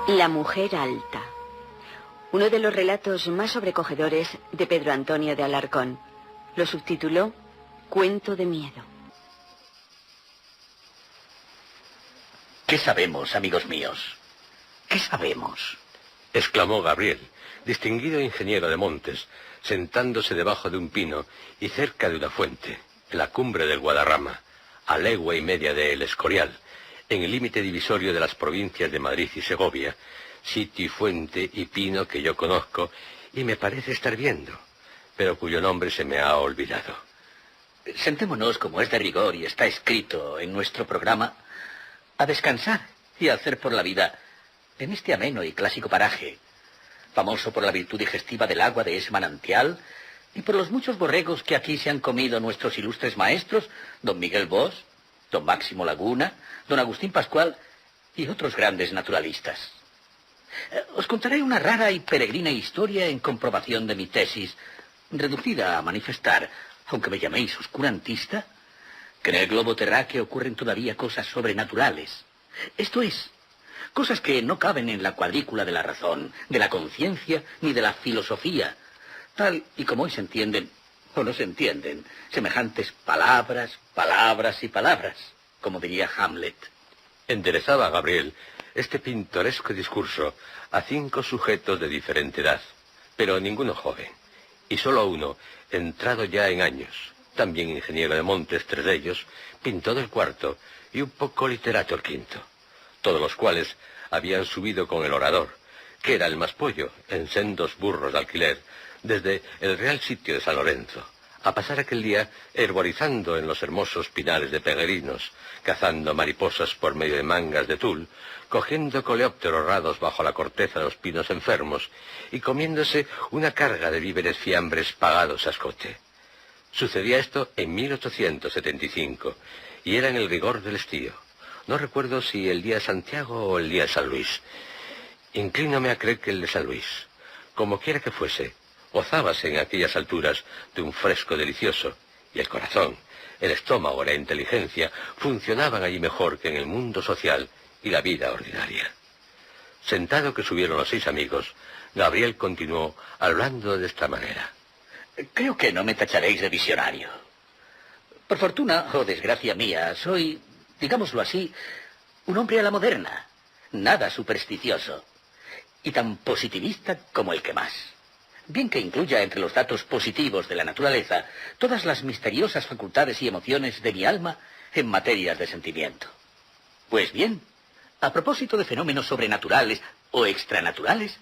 La mujer alta. Uno de los relatos más sobrecogedores de Pedro Antonio de Alarcón. Lo subtituló Cuento de miedo. ¿Qué sabemos, amigos míos? ¿Qué sabemos? Exclamó Gabriel, distinguido ingeniero de montes, sentándose debajo de un pino y cerca de una fuente, en la cumbre del Guadarrama, a legua y media de El Escorial, en el límite divisorio de las provincias de Madrid y Segovia, sitio y fuente y pino que yo conozco y me parece estar viendo, pero cuyo nombre se me ha olvidado. Sentémonos, como es de rigor y está escrito en nuestro programa, a descansar y a hacer por la vida en este ameno y clásico paraje, famoso por la virtud digestiva del agua de ese manantial y por los muchos borregos que aquí se han comido nuestros ilustres maestros, don Miguel Bosch, don Máximo Laguna, don Agustín Pascual y otros grandes naturalistas. Os contaré una rara y peregrina historia en comprobación de mi tesis, reducida a manifestar, aunque me llaméis oscurantista, que en el globo terráqueo ocurren todavía cosas sobrenaturales. Esto es, cosas que no caben en la cuadrícula de la razón, de la conciencia, ni de la filosofía, tal y como hoy se entienden o no se entienden, semejantes palabras, palabras y palabras, como diría Hamlet. Enderezaba Gabriel este pintoresco discurso a 5 sujetos de diferente edad, pero ninguno joven, y solo uno, entrado ya en años, también ingeniero de montes 3 de ellos, pintor del cuarto y un poco literato el quinto, todos los cuales habían subido con el orador, que era el más pollo, en sendos burros de alquiler, desde el real sitio de San Lorenzo, a pasar aquel día herborizando en los hermosos pinares de peregrinos, cazando mariposas por medio de mangas de tul, cogiendo coleópteros rados bajo la corteza de los pinos enfermos y comiéndose una carga de víveres fiambres pagados a escote. Sucedía esto en 1875, y era en el rigor del estío. No recuerdo si el día de Santiago o el día de San Luis. Inclínome a creer que el de San Luis. Como quiera que fuese, gozábase en aquellas alturas de un fresco delicioso, y el corazón, el estómago y la inteligencia funcionaban allí mejor que en el mundo social y la vida ordinaria. Sentado que subieron los 6 amigos, Gabriel continuó hablando de esta manera. Creo que no me tacharéis de visionario. Por fortuna o desgracia mía, soy, digámoslo así, un hombre a la moderna, nada supersticioso, y tan positivista como el que más. Bien que incluya entre los datos positivos de la naturaleza todas las misteriosas facultades y emociones de mi alma en materias de sentimiento. Pues bien, a propósito de fenómenos sobrenaturales o extranaturales,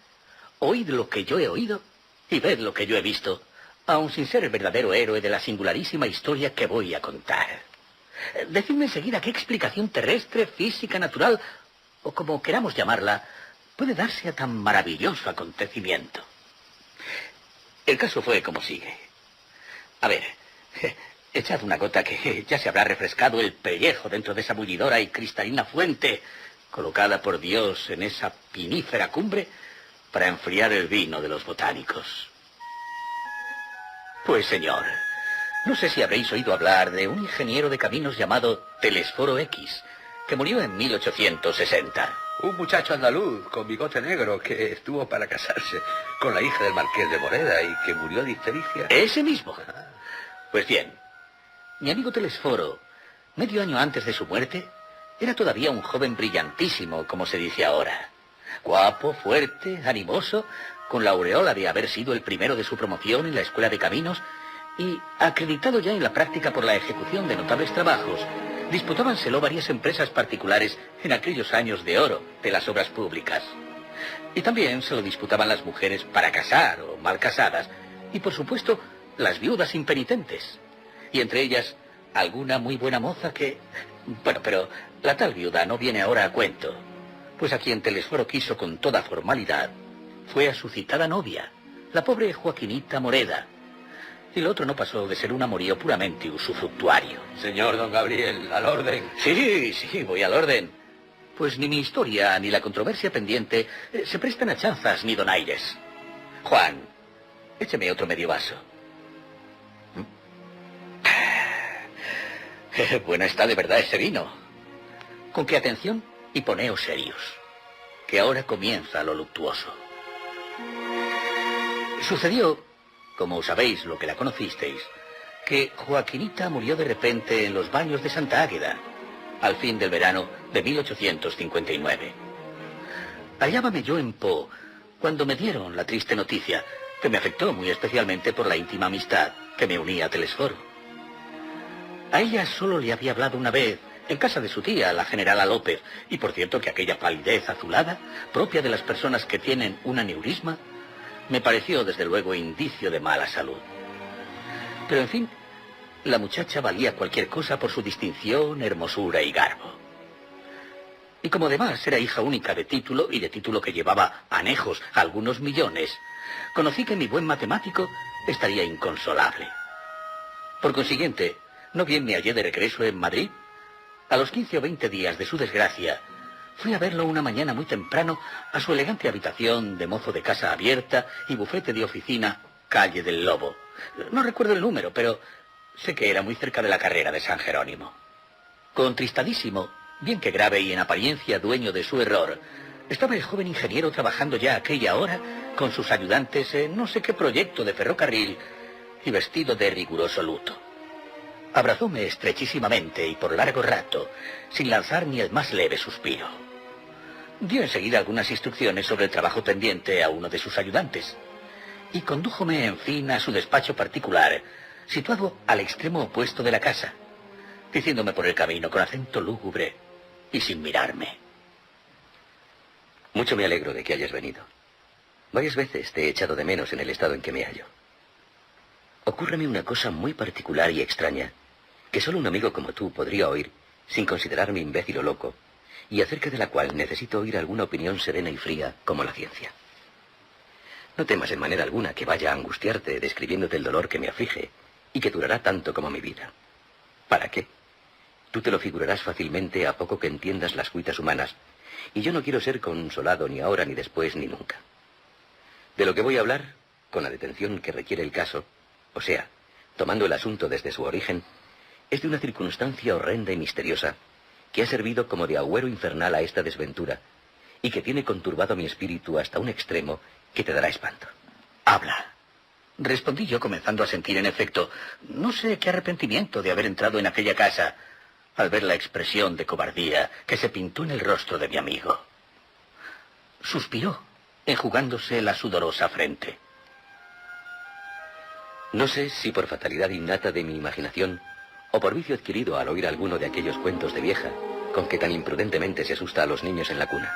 oíd lo que yo he oído y ved lo que yo he visto, aun sin ser el verdadero héroe de la singularísima historia que voy a contar. Decidme enseguida qué explicación terrestre, física, natural, o como queramos llamarla, puede darse a tan maravilloso acontecimiento. El caso fue como sigue. A ver, echad una gota que ya se habrá refrescado el pellejo dentro de esa bullidora y cristalina fuente, colocada por Dios en esa pinífera cumbre para enfriar el vino de los botánicos. Pues señor, no sé si habréis oído hablar de un ingeniero de caminos llamado Telesforo X, que murió en 1860. Un muchacho andaluz con bigote negro que estuvo para casarse con la hija del marqués de Moreda y que murió de ictericia. Ese mismo. Pues bien, mi amigo Telesforo, medio año antes de su muerte, era todavía un joven brillantísimo, como se dice ahora. Guapo, fuerte, animoso, con la aureola de haber sido el primero de su promoción en la Escuela de Caminos y acreditado ya en la práctica por la ejecución de notables trabajos. Disputábanselo varias empresas particulares en aquellos años de oro de las obras públicas. Y también se lo disputaban las mujeres para casar o mal casadas, y por supuesto las viudas impenitentes. Y entre ellas alguna muy buena moza que... Bueno, pero la tal viuda no viene ahora a cuento, pues a quien Telesforo quiso con toda formalidad fue a su citada novia, la pobre Joaquinita Moreda. Y el otro no pasó de ser un amorío puramente usufructuario. Señor don Gabriel, al orden. Sí, voy al orden. Pues ni mi historia ni la controversia pendiente se prestan a chanzas ni donaires. Juan, écheme otro medio vaso. Bueno está de verdad ese vino. Con qué atención y poneos serios. que ahora comienza lo luctuoso. Sucedió, como sabéis lo que la conocisteis, que Joaquinita murió de repente en los baños de Santa Águeda, al fin del verano de 1859. Hallábame yo en Po cuando me dieron la triste noticia, que me afectó muy especialmente por la íntima amistad que me unía a Telesforo. A ella solo le había hablado una vez, en casa de su tía, la generala López, y por cierto que aquella palidez azulada, propia de las personas que tienen un aneurisma, me pareció desde luego indicio de mala salud. Pero en fin, la muchacha valía cualquier cosa por su distinción, hermosura y garbo. Y como además era hija única de título, y de título que llevaba anejos algunos millones, conocí que mi buen matemático estaría inconsolable. Por consiguiente, no bien me hallé de regreso en Madrid, a los 15 o 20 días de su desgracia, fui a verlo una mañana muy temprano a su elegante habitación de mozo de casa abierta y bufete de oficina, calle del Lobo. No recuerdo el número, pero sé que era muy cerca de la carrera de San Jerónimo. Contristadísimo, bien que grave y en apariencia dueño de su error, estaba el joven ingeniero trabajando ya aquella hora con sus ayudantes en no sé qué proyecto de ferrocarril y vestido de riguroso luto. Abrazóme estrechísimamente y por largo rato, sin lanzar ni el más leve suspiro. Dio enseguida algunas instrucciones sobre el trabajo pendiente a uno de sus ayudantes y condújome, en fin, a su despacho particular, situado al extremo opuesto de la casa, diciéndome por el camino con acento lúgubre y sin mirarme: Mucho me alegro de que hayas venido. Varias veces te he echado de menos en el estado en que me hallo. Ocúrreme una cosa muy particular y extraña, que solo un amigo como tú podría oír, sin considerarme imbécil o loco, y acerca de la cual necesito oír alguna opinión serena y fría, como la ciencia. No temas en manera alguna que vaya a angustiarte describiéndote el dolor que me aflige, y que durará tanto como mi vida. ¿Para qué? Tú te lo figurarás fácilmente a poco que entiendas las cuitas humanas, y yo no quiero ser consolado ni ahora, ni después, ni nunca. De lo que voy a hablar, con la detención que requiere el caso, o sea, tomando el asunto desde su origen, es de una circunstancia horrenda y misteriosa que ha servido como de agüero infernal a esta desventura y que tiene conturbado mi espíritu hasta un extremo que te dará espanto. Habla. Respondí yo, comenzando a sentir, en efecto, no sé qué arrepentimiento de haber entrado en aquella casa al ver la expresión de cobardía que se pintó en el rostro de mi amigo. Suspiró, enjugándose la sudorosa frente. No sé si por fatalidad innata de mi imaginación o por vicio adquirido al oír alguno de aquellos cuentos de vieja con que tan imprudentemente se asusta a los niños en la cuna.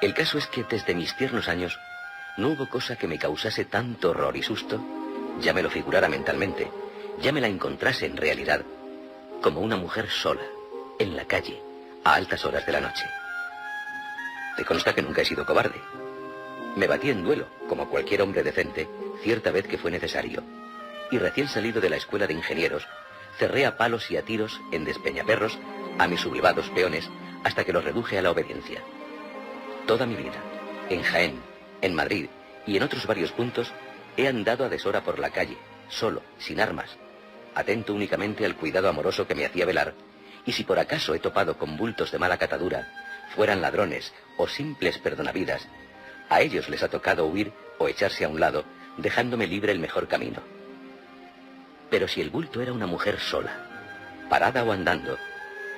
El caso es que desde mis tiernos años no hubo cosa que me causase tanto horror y susto, ya me lo figurara mentalmente, ya me la encontrase en realidad, como una mujer sola, en la calle, a altas horas de la noche. Te consta que nunca he sido cobarde. Me batí en duelo, como cualquier hombre decente, cierta vez que fue necesario, y recién salido de la escuela de ingenieros, cerré a palos y a tiros en despeñaperros a mis sublevados peones hasta que los reduje a la obediencia. Toda mi vida, en Jaén, en Madrid y en otros varios puntos, he andado a deshora por la calle, solo, sin armas, atento únicamente al cuidado amoroso que me hacía velar, y si por acaso he topado con bultos de mala catadura, fueran ladrones o simples perdonavidas, a ellos les ha tocado huir o echarse a un lado, dejándome libre el mejor camino. Pero si el bulto era una mujer sola, parada o andando,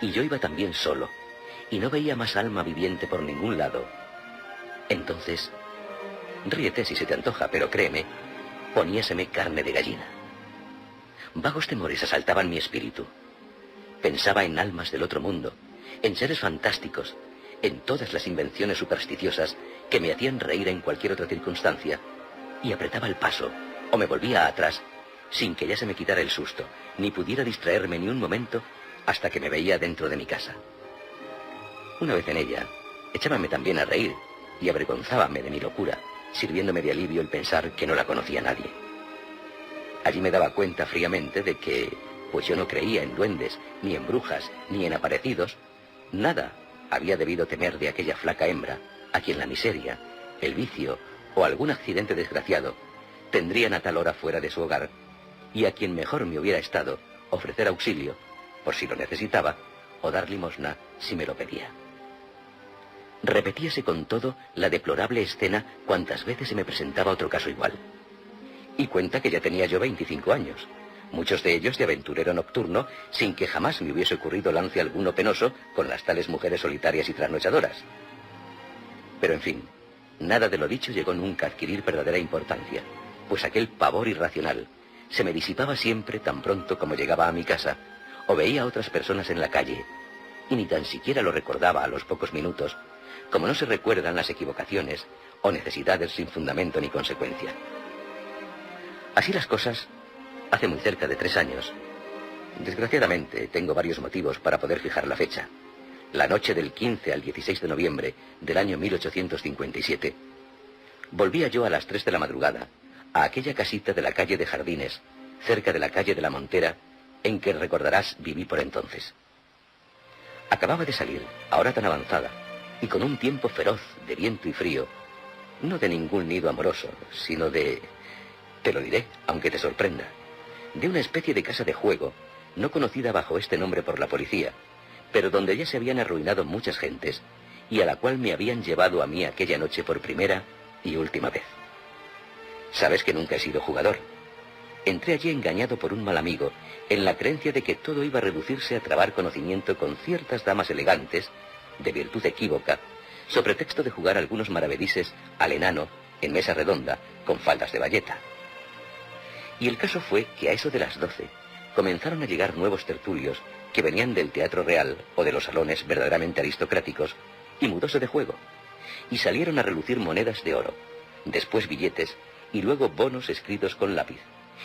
y yo iba también solo, y no veía más alma viviente por ningún lado, entonces, ríete si se te antoja, pero créeme, poníaseme carne de gallina. Vagos temores asaltaban mi espíritu. Pensaba en almas del otro mundo, en seres fantásticos, en todas las invenciones supersticiosas que me hacían reír en cualquier otra circunstancia, y apretaba el paso, o me volvía atrás, sin que ya se me quitara el susto, ni pudiera distraerme ni un momento hasta que me veía dentro de mi casa. Una vez en ella, echábame también a reír y avergonzábame de mi locura, sirviéndome de alivio el pensar que no la conocía nadie. Allí me daba cuenta fríamente de que, pues yo no creía en duendes, ni en brujas, ni en aparecidos, nada había debido temer de aquella flaca hembra, a quien la miseria, el vicio o algún accidente desgraciado tendrían a tal hora fuera de su hogar, y a quien mejor me hubiera estado ofrecer auxilio, por si lo necesitaba, o dar limosna si me lo pedía. Repetíase con todo la deplorable escena cuantas veces se me presentaba otro caso igual. Y cuenta que ya tenía yo 25 años, muchos de ellos de aventurero nocturno, sin que jamás me hubiese ocurrido lance alguno penoso con las tales mujeres solitarias y trasnochadoras. Pero en fin, nada de lo dicho llegó nunca a adquirir verdadera importancia, pues aquel pavor irracional se me disipaba siempre tan pronto como llegaba a mi casa o veía a otras personas en la calle, y ni tan siquiera lo recordaba a los pocos minutos, como no se recuerdan las equivocaciones o necesidades sin fundamento ni consecuencia. Así las cosas, hace muy cerca de 3 años. Desgraciadamente, tengo varios motivos para poder fijar la fecha. La noche del 15 al 16 de noviembre del año 1857, volvía yo a las 3 de la madrugada a aquella casita de la calle de Jardines, cerca de la calle de la Montera, en que recordarás viví por entonces. Acababa de salir, a hora tan avanzada, y con un tiempo feroz de viento y frío, no de ningún nido amoroso, sino de... te lo diré, aunque te sorprenda, de una especie de casa de juego, no conocida bajo este nombre por la policía, pero donde ya se habían arruinado muchas gentes, y a la cual me habían llevado a mí aquella noche por primera y última vez. Sabes que nunca he sido jugador. Entré allí engañado por un mal amigo, en la creencia de que todo iba a reducirse a trabar conocimiento con ciertas damas elegantes, de virtud equívoca, sobre pretexto de jugar algunos maravedises al enano en mesa redonda con faldas de bayeta. Y el caso fue que a eso de las 12 comenzaron a llegar nuevos tertulios que venían del Teatro Real o de los salones verdaderamente aristocráticos y mudoso de juego, y salieron a relucir monedas de oro, después billetes y luego bonos escritos con lápiz,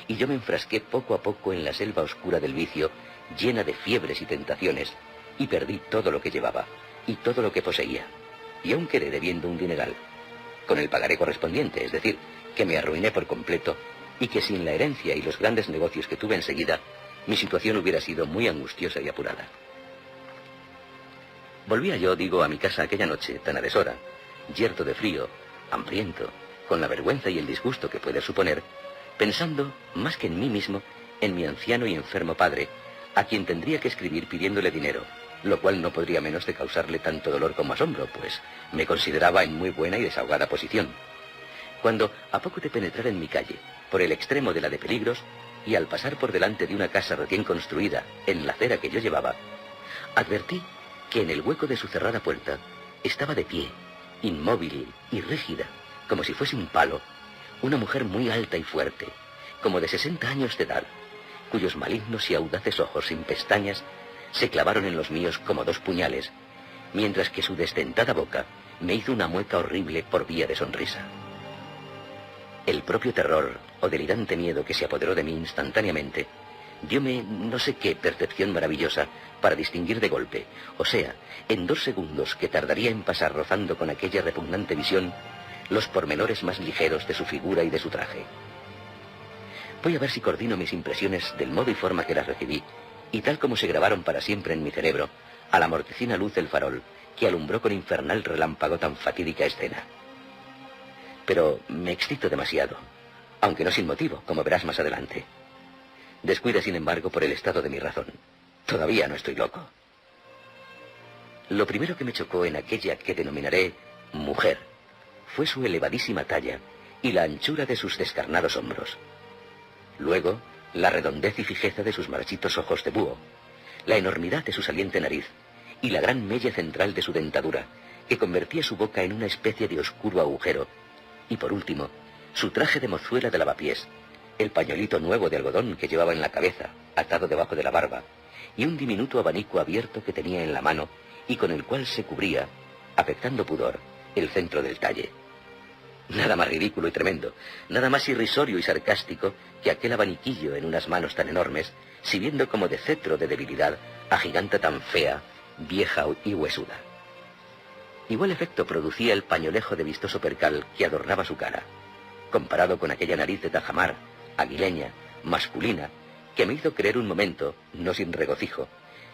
y yo me enfrasqué poco a poco en la selva oscura del vicio, llena de fiebres y tentaciones, y perdí todo lo que llevaba y todo lo que poseía, y aún quedé debiendo un dineral, con el pagaré correspondiente, es decir, que me arruiné por completo, y que sin la herencia y los grandes negocios que tuve enseguida, mi situación hubiera sido muy angustiosa y apurada. Volvía yo, digo, a mi casa aquella noche, tan a deshora, yerto de frío, hambriento, con la vergüenza y el disgusto que puede suponer, pensando, más que en mí mismo, en mi anciano y enfermo padre, a quien tendría que escribir pidiéndole dinero, lo cual no podría menos de causarle tanto dolor como asombro, pues me consideraba en muy buena y desahogada posición. Cuando, a poco de penetrar en mi calle, por el extremo de la de Peligros, y al pasar por delante de una casa recién construida, en la acera que yo llevaba, advertí que en el hueco de su cerrada puerta estaba de pie, inmóvil y rígida, como si fuese un palo, una mujer muy alta y fuerte, como de 60 años de edad, cuyos malignos y audaces ojos sin pestañas se clavaron en los míos como 2 puñales, mientras que su desdentada boca me hizo una mueca horrible por vía de sonrisa. El propio terror o delirante miedo que se apoderó de mí instantáneamente dióme no sé qué percepción maravillosa para distinguir de golpe, o sea, en 2 segundos que tardaría en pasar rozando con aquella repugnante visión los pormenores más ligeros de su figura y de su traje. Voy a ver si coordino mis impresiones del modo y forma que las recibí, y tal como se grabaron para siempre en mi cerebro, a la mortecina luz del farol que alumbró con infernal relámpago tan fatídica escena. Pero me excito demasiado, aunque no sin motivo, como verás más adelante. Descuida, sin embargo, por el estado de mi razón. Todavía no estoy loco. Lo primero que me chocó en aquella que denominaré mujer fue su elevadísima talla y la anchura de sus descarnados hombros. Luego, la redondez y fijeza de sus marchitos ojos de búho, la enormidad de su saliente nariz y la gran mella central de su dentadura, que convertía su boca en una especie de oscuro agujero, y por último, su traje de mozuela de lavapiés, el pañuelito nuevo de algodón que llevaba en la cabeza, atado debajo de la barba, y un diminuto abanico abierto que tenía en la mano y con el cual se cubría, afectando pudor, el centro del talle. Nada más ridículo y tremendo, nada más irrisorio y sarcástico que aquel abaniquillo en unas manos tan enormes, sirviendo como de cetro de debilidad a giganta tan fea, vieja y huesuda. Igual efecto producía el pañolejo de vistoso percal que adornaba su cara, comparado con aquella nariz de tajamar, aguileña, masculina, que me hizo creer un momento, no sin regocijo,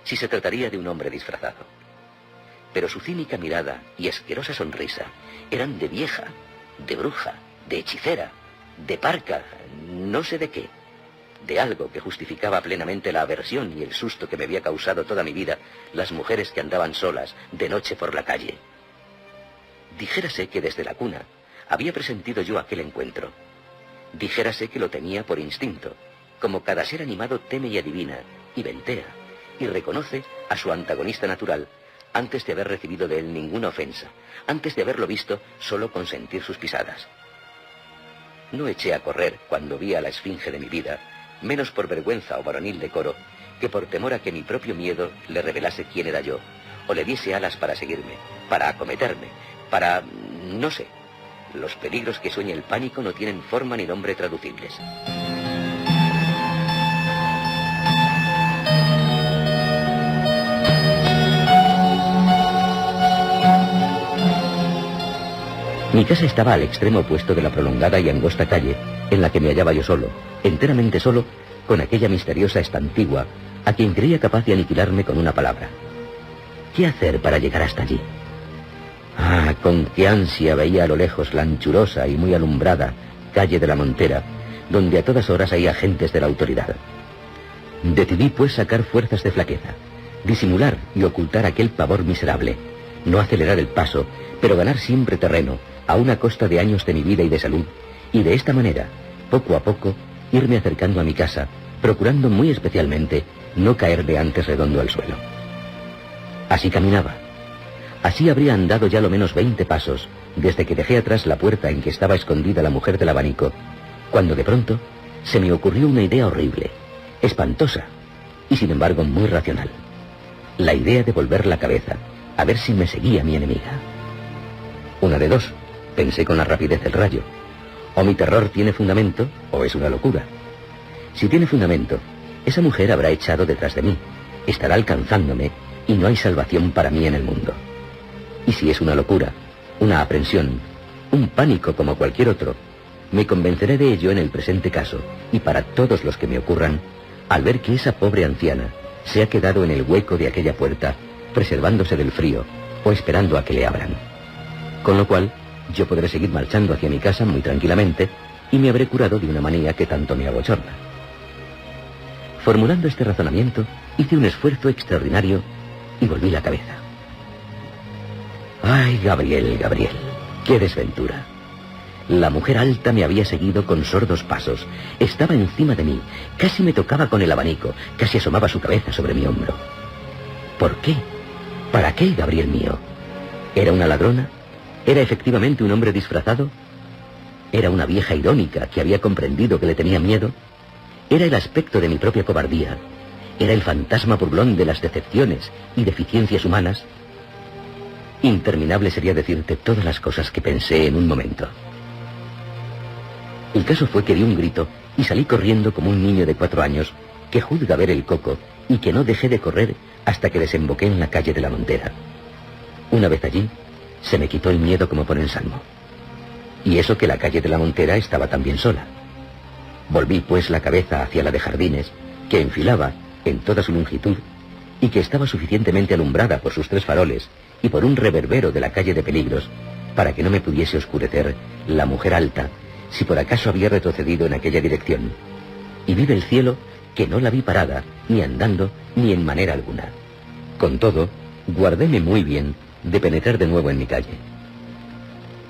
si se trataría de un hombre disfrazado. Pero su cínica mirada y asquerosa sonrisa eran de vieja, de bruja, de hechicera, de parca, no sé de qué, de algo que justificaba plenamente la aversión y el susto que me había causado toda mi vida las mujeres que andaban solas de noche por la calle. Dijérase que desde la cuna había presentido yo aquel encuentro. Dijérase que lo temía por instinto, como cada ser animado teme y adivina, y ventea, y reconoce a su antagonista natural antes de haber recibido de él ninguna ofensa, antes de haberlo visto solo con sentir sus pisadas. No eché a correr cuando vi a la esfinge de mi vida, menos por vergüenza o varonil decoro, que por temor a que mi propio miedo le revelase quién era yo, o le diese alas para seguirme, para acometerme, para... no sé. Los peligros que sueña el pánico no tienen forma ni nombre traducibles. Mi casa estaba al extremo opuesto de la prolongada y angosta calle en la que me hallaba yo solo, enteramente solo, con aquella misteriosa estantigua a quien creía capaz de aniquilarme con una palabra. ¿Qué hacer para llegar hasta allí? Ah, con qué ansia veía a lo lejos la anchurosa y muy alumbrada calle de la Montera, donde a todas horas hay agentes de la autoridad. Decidí pues sacar fuerzas de flaqueza, disimular y ocultar aquel pavor miserable, no acelerar el paso, pero ganar siempre terreno, a una costa de años de mi vida y de salud, y de esta manera, poco a poco, irme acercando a mi casa, procurando muy especialmente no caer de antes redondo al suelo. Así caminaba. Así habría andado ya lo menos 20 pasos, desde que dejé atrás la puerta en que estaba escondida la mujer del abanico, cuando de pronto se me ocurrió una idea horrible, espantosa, y sin embargo muy racional. La idea de volver la cabeza, a ver si me seguía mi enemiga. Una de dos, pensé con la rapidez del rayo. O mi terror tiene fundamento, o es una locura. Si tiene fundamento, esa mujer habrá echado detrás de mí, estará alcanzándome, y no hay salvación para mí en el mundo. Y si es una locura, una aprensión, un pánico como cualquier otro, me convenceré de ello en el presente caso, y para todos los que me ocurran, al ver que esa pobre anciana se ha quedado en el hueco de aquella puerta, preservándose del frío, o esperando a que le abran. Con lo cual, yo podré seguir marchando hacia mi casa muy tranquilamente, y me habré curado de una manía que tanto me abochorna. Formulando este razonamiento, hice un esfuerzo extraordinario y volví la cabeza. ¡Ay, Gabriel, Gabriel! ¡Qué desventura! La mujer alta me había seguido con sordos pasos. Estaba encima de mí, casi me tocaba con el abanico, casi asomaba su cabeza sobre mi hombro. ¿Por qué? ¿Para qué, Gabriel mío? ¿Era una ladrona? ¿Era efectivamente un hombre disfrazado? ¿Era una vieja irónica que había comprendido que le tenía miedo? ¿Era el aspecto de mi propia cobardía? ¿Era el fantasma burlón de las decepciones y deficiencias humanas? Interminable sería decirte todas las cosas que pensé en un momento. El caso fue que di un grito y salí corriendo como un niño de 4 años que juzga ver el coco y que no dejé de correr hasta que desemboqué en la calle de la Montera. Una vez allí, se me quitó el miedo como por ensalmo. Y eso que la calle de la Montera estaba también sola. Volví pues la cabeza hacia la de Jardines, que enfilaba en toda su longitud y que estaba suficientemente alumbrada por sus 3 faroles y por un reverbero de la calle de Peligros para que no me pudiese oscurecer la mujer alta si por acaso había retrocedido en aquella dirección. Y vive el cielo que no la vi parada, ni andando, ni en manera alguna. Con todo, guardéme muy bien de penetrar de nuevo en mi calle.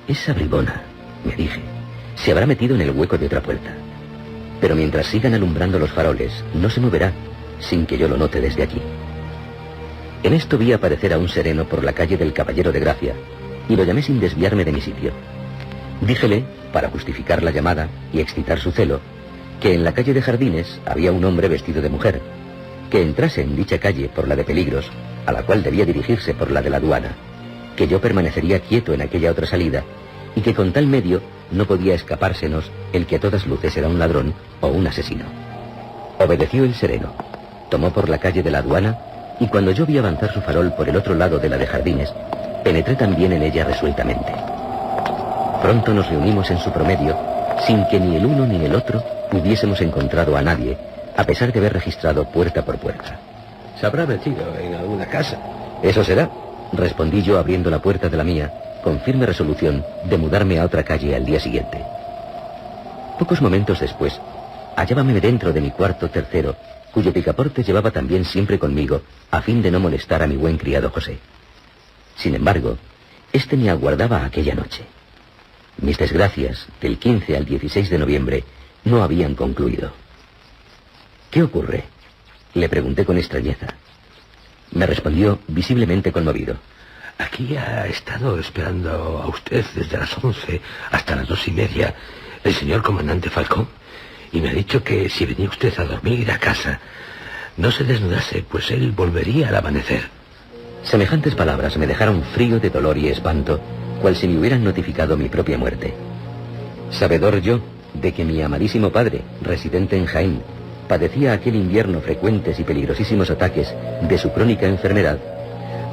Esa bribona, me dije, se habrá metido en el hueco de otra puerta. Pero mientras sigan alumbrando los faroles, no se moverá sin que yo lo note desde aquí. En esto vi aparecer a un sereno por la calle del Caballero de Gracia, y lo llamé sin desviarme de mi sitio. Díjele, para justificar la llamada y excitar su celo, que en la calle de Jardines había un hombre vestido de mujer, que entrase en dicha calle por la de Peligros, a la cual debía dirigirse por la de la aduana, que yo permanecería quieto en aquella otra salida, y que con tal medio no podía escapársenos el que a todas luces era un ladrón o un asesino. Obedeció el sereno, tomó por la calle de la aduana, y cuando yo vi avanzar su farol por el otro lado de la de Jardines, penetré también en ella resueltamente. Pronto nos reunimos en su promedio, sin que ni el uno ni el otro hubiésemos encontrado a nadie, a pesar de haber registrado puerta por puerta. ¿Se habrá metido en alguna casa? Eso será, respondí yo abriendo la puerta de la mía, con firme resolución de mudarme a otra calle al día siguiente. Pocos momentos después, hallábame dentro de mi cuarto tercero, cuyo picaporte llevaba también siempre conmigo, a fin de no molestar a mi buen criado José. Sin embargo, Este me aguardaba aquella noche. Mis desgracias, del 15 al 16 de noviembre, no habían concluido. ¿Qué ocurre?, le pregunté con extrañeza. Me respondió visiblemente conmovido. Aquí ha estado esperando a usted desde las 11 hasta las 2:30 el señor comandante Falcón, y me ha dicho que si venía usted a dormir a casa, no se desnudase, pues él volvería al amanecer. Semejantes palabras me dejaron frío de dolor y espanto, cual si me hubieran notificado mi propia muerte. Sabedor yo de que mi amadísimo padre, residente en Jaén, padecía aquel invierno frecuentes y peligrosísimos ataques de su crónica enfermedad,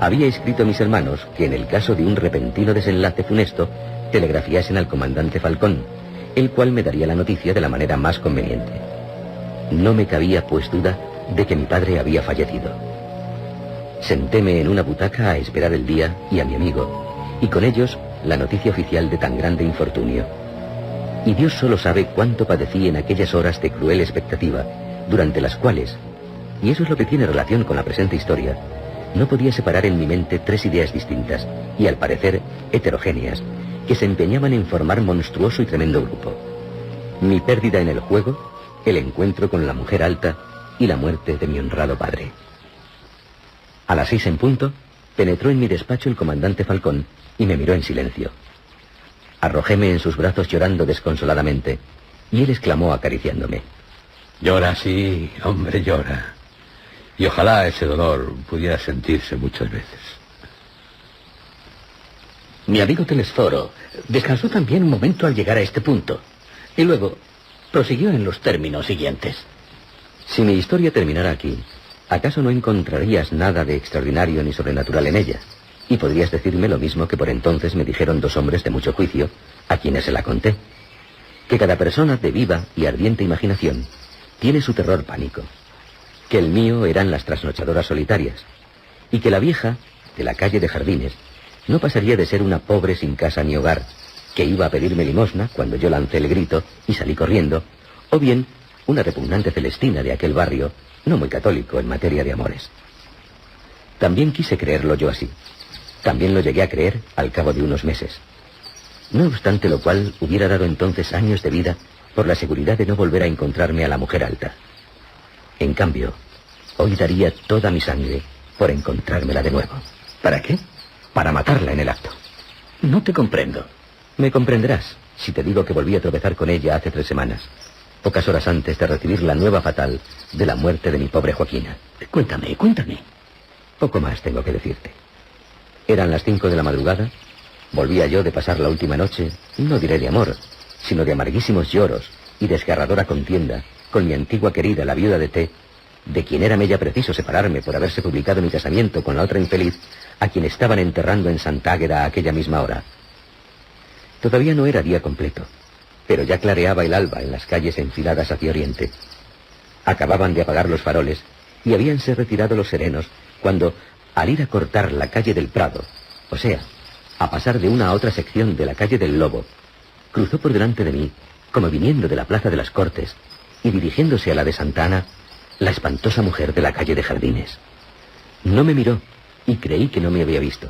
había escrito a mis hermanos que en el caso de un repentino desenlace funesto, telegrafiasen al comandante Falcón, el cual me daría la noticia de la manera más conveniente. No me cabía, pues, duda de que mi padre había fallecido. Sentéme en una butaca a esperar el día y a mi amigo, y con ellos la noticia oficial de tan grande infortunio. Y Dios solo sabe cuánto padecí en aquellas horas de cruel expectativa, durante las cuales, y eso es lo que tiene relación con la presente historia, no podía separar en mi mente tres ideas distintas, y al parecer heterogéneas, que se empeñaban en formar monstruoso y tremendo grupo. Mi pérdida en el juego, el encuentro con la mujer alta y la muerte de mi honrado padre. A las 6 en punto, penetró en mi despacho el comandante Falcón y me miró en silencio. Arrojéme en sus brazos llorando desconsoladamente, y él exclamó acariciándome: Llora, sí, hombre, llora. Y ojalá ese dolor pudiera sentirse muchas veces. Mi amigo Telesforo descansó también un momento al llegar a este punto, y luego prosiguió en los términos siguientes. Si mi historia terminara aquí, ¿acaso no encontrarías nada de extraordinario ni sobrenatural en ella? Y podrías decirme lo mismo que por entonces me dijeron dos hombres de mucho juicio, a quienes se la conté: que cada persona de viva y ardiente imaginación tiene su terror pánico, que el mío eran las trasnochadoras solitarias, y que la vieja, de la calle de Jardines, no pasaría de ser una pobre sin casa ni hogar, que iba a pedirme limosna cuando yo lancé el grito y salí corriendo, o bien una repugnante celestina de aquel barrio, no muy católico en materia de amores. También quise creerlo yo así. También lo llegué a creer al cabo de unos meses. No obstante lo cual, hubiera dado entonces años de vida por la seguridad de no volver a encontrarme a la mujer alta. En cambio, hoy daría toda mi sangre por encontrármela de nuevo. ¿Para qué? Para matarla en el acto. No te comprendo. Me comprenderás si te digo que volví a tropezar con ella hace 3 semanas, pocas horas antes de recibir la nueva fatal de la muerte de mi pobre Joaquina. Cuéntame. Poco más tengo que decirte. Eran las 5 de la madrugada, volvía yo de pasar la última noche, no diré de amor, sino de amarguísimos lloros y desgarradora contienda con mi antigua querida, la viuda de T, de quien érame ya preciso separarme por haberse publicado mi casamiento con la otra infeliz, a quien estaban enterrando en Santa Águeda a aquella misma hora. Todavía no era día completo, pero ya clareaba el alba en las calles enfiladas hacia oriente. Acababan de apagar los faroles y habíanse retirado los serenos cuando, al ir a cortar la calle del Prado, o sea, a pasar de una a otra sección de la calle del Lobo, cruzó por delante de mí, como viniendo de la Plaza de las Cortes, y dirigiéndose a la de Santa Ana, la espantosa mujer de la calle de Jardines. No me miró, y creí que no me había visto.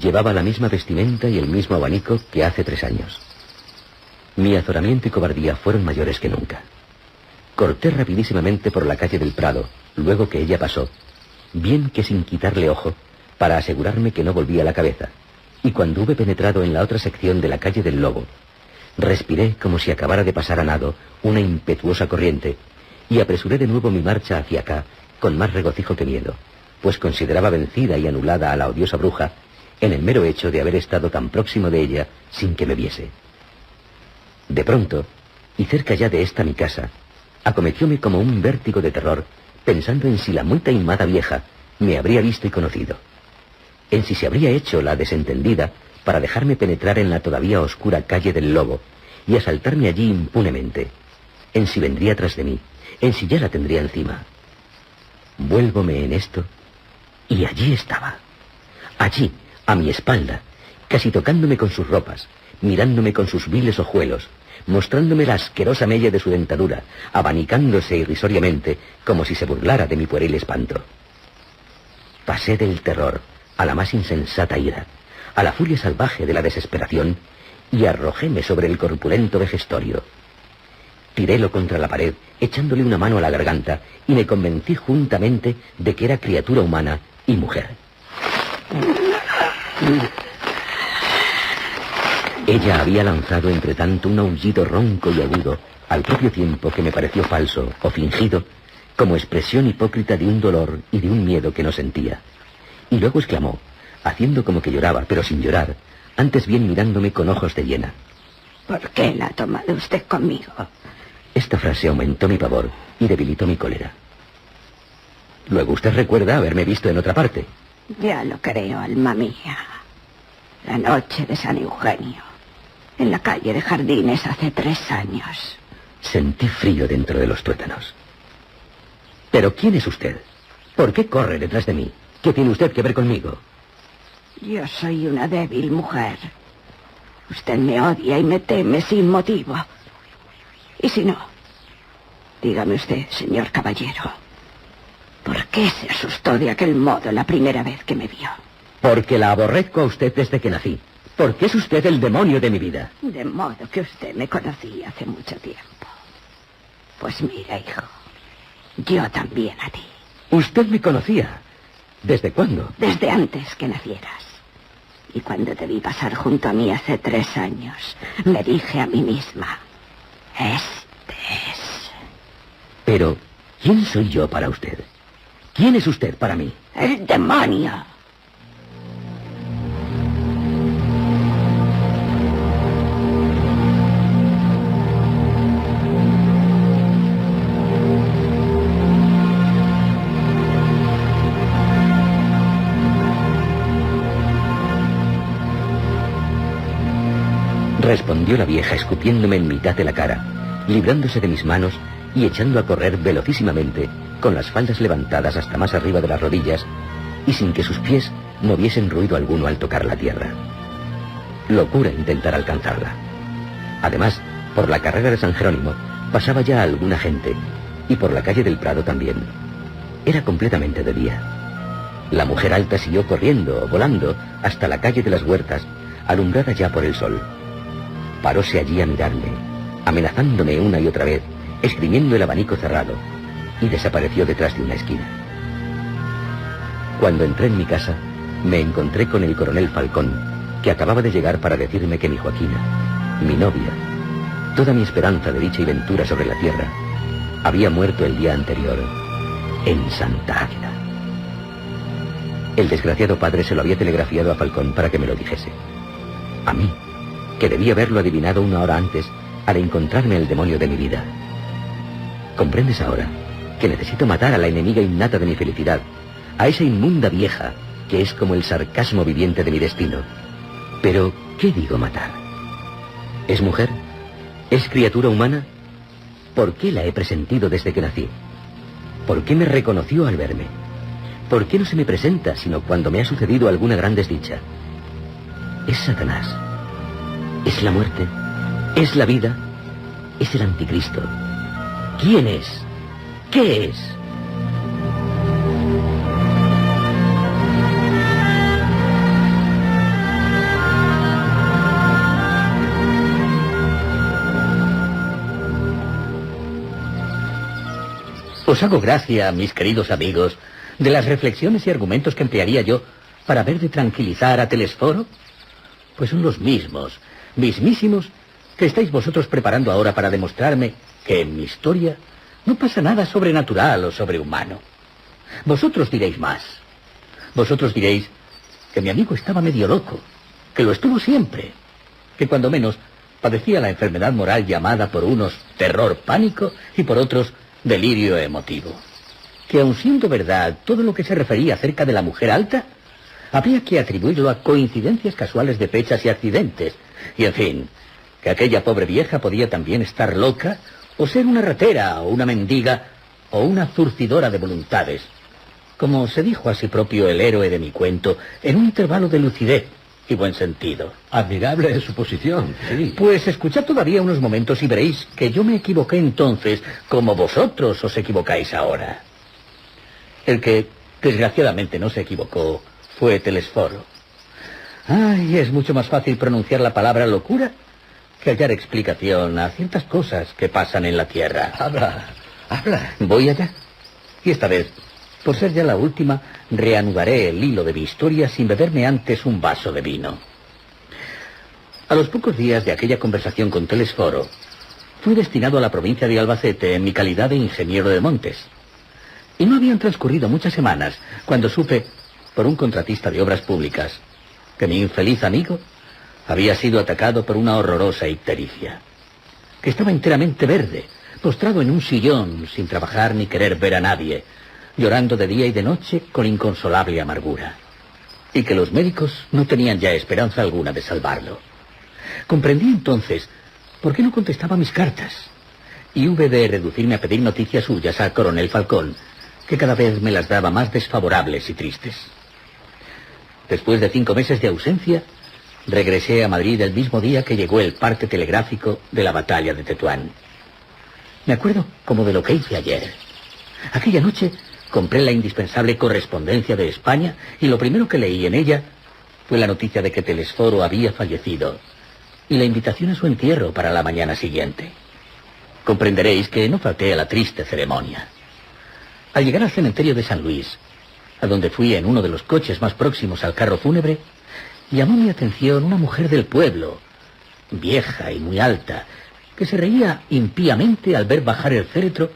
Llevaba la misma vestimenta y el mismo abanico que hace 3 años. Mi azoramiento y cobardía fueron mayores que nunca. Corté rapidísimamente por la calle del Prado, luego que ella pasó, bien que sin quitarle ojo, para asegurarme que no volvía la cabeza, y cuando hube penetrado en la otra sección de la calle del Lobo, respiré como si acabara de pasar a nado una impetuosa corriente, y apresuré de nuevo mi marcha hacia acá con más regocijo que miedo, pues consideraba vencida y anulada a la odiosa bruja en el mero hecho de haber estado tan próximo de ella sin que me viese. De pronto, y cerca ya de esta mi casa, acometióme como un vértigo de terror, pensando en si la muy taimada vieja me habría visto y conocido, en si se habría hecho la desentendida para dejarme penetrar en la todavía oscura calle del Lobo y asaltarme allí impunemente, en si vendría tras de mí, en si ya la tendría encima. Vuélvome en esto, y allí estaba, allí, a mi espalda, casi tocándome con sus ropas, mirándome con sus viles ojuelos, mostrándome la asquerosa mella de su dentadura, abanicándose irrisoriamente, como si se burlara de mi pueril espanto. Pasé del terror a la más insensata ira, a la furia salvaje de la desesperación y arrojóme sobre el corpulento vejestorio. Tirélo contra la pared, echándole una mano a la garganta, y me convencí juntamente de que era criatura humana y mujer. Ella había lanzado entre tanto un aullido ronco y agudo, al propio tiempo que me pareció falso o fingido, como expresión hipócrita de un dolor y de un miedo que no sentía. Y luego exclamó, haciendo como que lloraba, pero sin llorar, antes bien mirándome con ojos de hiena: ¿Por qué la ha tomado usted conmigo? Esta frase aumentó mi pavor y debilitó mi cólera. Luego usted recuerda haberme visto en otra parte. Ya lo creo, alma mía. La noche de San Eugenio, en la calle de Jardines hace 3 años. Sentí frío dentro de los tuétanos. ¿Pero quién es usted? ¿Por qué corre detrás de mí? ¿Qué tiene usted que ver conmigo? Yo soy una débil mujer. Usted me odia y me teme sin motivo. Y si no, dígame usted, señor caballero, ¿por qué se asustó de aquel modo la primera vez que me vio? Porque la aborrezco a usted desde que nací. Porque es usted el demonio de mi vida. De modo que usted me conocía hace mucho tiempo. Pues mira, hijo, yo también a ti. ¿Usted me conocía? ¿Desde cuándo? Desde antes que nacieras. Y cuando te vi pasar junto a mí hace 3 años, me dije a mí misma: este es. Pero, ¿quién soy yo para usted? ¿Quién es usted para mí? ¡El demonio! Respondió la vieja escupiéndome en mitad de la cara, librándose de mis manos y echando a correr velocísimamente, con las faldas levantadas hasta más arriba de las rodillas y sin que sus pies moviesen ruido alguno al tocar la tierra. Locura intentar alcanzarla. Además, por la carrera de San Jerónimo pasaba ya alguna gente, y por la calle del Prado también. Era completamente de día. La mujer alta siguió corriendo o volando hasta la calle de las Huertas, alumbrada ya por el sol. Paróse allí a mirarme, amenazándome una y otra vez, esgrimiendo el abanico cerrado, y desapareció detrás de una esquina. Cuando entré en mi casa, me encontré con el coronel Falcón, que acababa de llegar para decirme que mi Joaquina, mi novia, toda mi esperanza de dicha y ventura sobre la tierra, había muerto el día anterior en Santa Águeda. El desgraciado padre se lo había telegrafiado a Falcón para que me lo dijese. A mí, que debía haberlo adivinado una hora antes al encontrarme el demonio de mi vida. ¿Comprendes ahora que necesito matar a la enemiga innata de mi felicidad, a esa inmunda vieja que es como el sarcasmo viviente de mi destino? Pero, ¿qué digo matar? ¿Es mujer? ¿Es criatura humana? ¿Por qué la he presentido desde que nací? ¿Por qué me reconoció al verme? ¿Por qué no se me presenta sino cuando me ha sucedido alguna gran desdicha? ¿Es Satanás? ¿Es la muerte? ¿Es la vida? ¿Es el anticristo? ¿Quién es? ¿Qué es? Os hago gracia, mis queridos amigos, de las reflexiones y argumentos que emplearía yo para ver de tranquilizar a Telesforo. Pues son los mismos, mismísimos, que estáis vosotros preparando ahora para demostrarme que en mi historia no pasa nada sobrenatural o sobrehumano. Vosotros diréis más. Vosotros diréis que mi amigo estaba medio loco, que lo estuvo siempre, que cuando menos padecía la enfermedad moral llamada por unos terror pánico y por otros delirio emotivo. Que aun siendo verdad todo lo que se refería acerca de la mujer alta, habría que atribuirlo a coincidencias casuales de fechas y accidentes. Y en fin, que aquella pobre vieja podía también estar loca, o ser una ratera, o una mendiga, o una zurcidora de voluntades. Como se dijo a sí propio el héroe de mi cuento, en un intervalo de lucidez y buen sentido. Admirable suposición, sí. Pues escuchad todavía unos momentos y veréis que yo me equivoqué entonces, como vosotros os equivocáis ahora. El que, desgraciadamente, no se equivocó fue Telesforo. Ay, es mucho más fácil pronunciar la palabra locura que hallar explicación a ciertas cosas que pasan en la Tierra. Habla. Voy allá. Y esta vez, por ser ya la última, reanudaré el hilo de mi historia sin beberme antes un vaso de vino. A los pocos días de aquella conversación con Telesforo, fui destinado a la provincia de Albacete en mi calidad de ingeniero de montes. Y no habían transcurrido muchas semanas cuando supe, por un contratista de obras públicas, que mi infeliz amigo había sido atacado por una horrorosa ictericia, que estaba enteramente verde, postrado en un sillón, sin trabajar ni querer ver a nadie, llorando de día y de noche con inconsolable amargura, y que los médicos no tenían ya esperanza alguna de salvarlo. Comprendí entonces por qué no contestaba mis cartas, y hube de reducirme a pedir noticias suyas al coronel Falcón, que cada vez me las daba más desfavorables y tristes. Después de 5 meses de ausencia, regresé a Madrid el mismo día que llegó el parte telegráfico de la batalla de Tetuán. Me acuerdo como de lo que hice ayer. Aquella noche compré la indispensable correspondencia de España y lo primero que leí en ella fue la noticia de que Telesforo había fallecido y la invitación a su entierro para la mañana siguiente. Comprenderéis que no falté a la triste ceremonia. Al llegar al cementerio de San Luis, a donde fui en uno de los coches más próximos al carro fúnebre, llamó mi atención una mujer del pueblo, vieja y muy alta, que se reía impíamente al ver bajar el féretro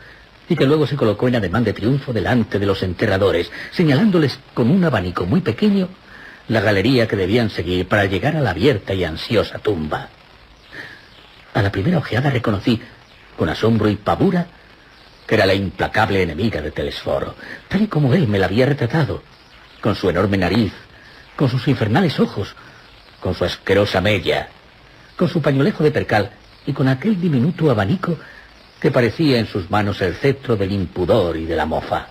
y que luego se colocó en ademán de triunfo delante de los enterradores, señalándoles con un abanico muy pequeño la galería que debían seguir para llegar a la abierta y ansiosa tumba. A la primera ojeada reconocí, con asombro y pavura, que era la implacable enemiga de Telesforo, tal y como él me la había retratado, con su enorme nariz, con sus infernales ojos, con su asquerosa mella, con su pañuelejo de percal y con aquel diminuto abanico que parecía en sus manos el cetro del impudor y de la mofa.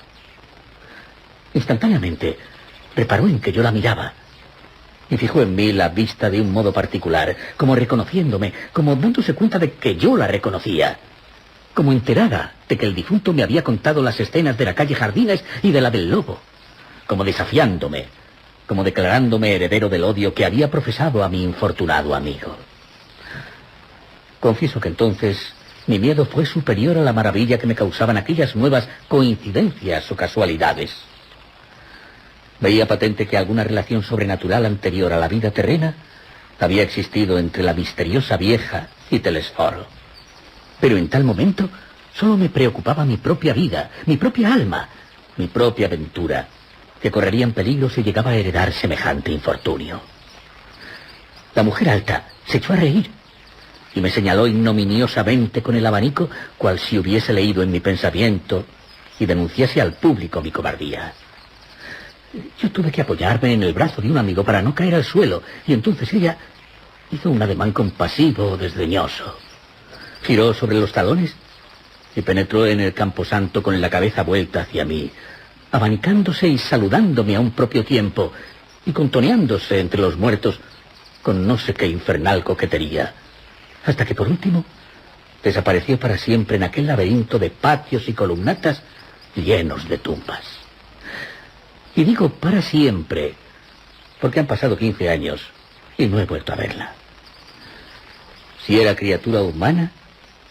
Instantáneamente reparó en que yo la miraba y fijó en mí la vista de un modo particular, como reconociéndome, como dándose cuenta de que yo la reconocía, como enterada de que el difunto me había contado las escenas de la calle Jardines y de la del Lobo, como desafiándome, como declarándome heredero del odio que había profesado a mi infortunado amigo. Confieso que entonces mi miedo fue superior a la maravilla que me causaban aquellas nuevas coincidencias o casualidades. Veía patente que alguna relación sobrenatural anterior a la vida terrena había existido entre la misteriosa vieja y Telesforo. Pero en tal momento solo me preocupaba mi propia vida, mi propia alma, mi propia aventura, que correría en peligro si llegaba a heredar semejante infortunio. La mujer alta se echó a reír y me señaló ignominiosamente con el abanico, cual si hubiese leído en mi pensamiento y denunciase al público mi cobardía. Yo tuve que apoyarme en el brazo de un amigo para no caer al suelo, y entonces ella hizo un ademán compasivo, desdeñoso. Giró sobre los talones y penetró en el camposanto con la cabeza vuelta hacia mí, abanicándose y saludándome a un propio tiempo, y contoneándose entre los muertos con no sé qué infernal coquetería, hasta que por último desapareció para siempre en aquel laberinto de patios y columnatas llenos de tumbas. Y digo para siempre, porque han pasado 15 años y no he vuelto a verla. Si era criatura humana,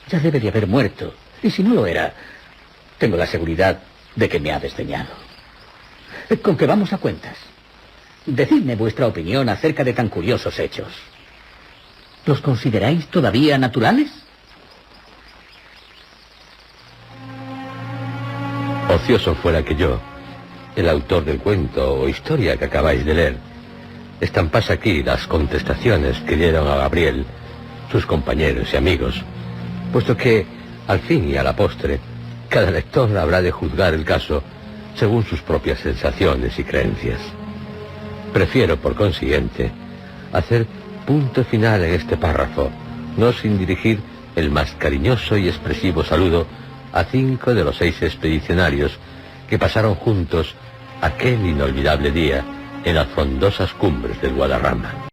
ya debe de haber muerto, y si no lo era, tengo la seguridad de que me ha desdeñado. ¿Con qué vamos a cuentas? Decidme vuestra opinión acerca de tan curiosos hechos. ¿Los consideráis todavía naturales? Ocioso fuera que yo, el autor del cuento o historia que acabáis de leer, estampase aquí las contestaciones que dieron a Gabriel sus compañeros y amigos, puesto que, al fin y a la postre, cada lector habrá de juzgar el caso según sus propias sensaciones y creencias. Prefiero, por consiguiente, hacer punto final en este párrafo, no sin dirigir el más cariñoso y expresivo saludo a 5 de los 6 expedicionarios que pasaron juntos aquel inolvidable día en las frondosas cumbres del Guadarrama.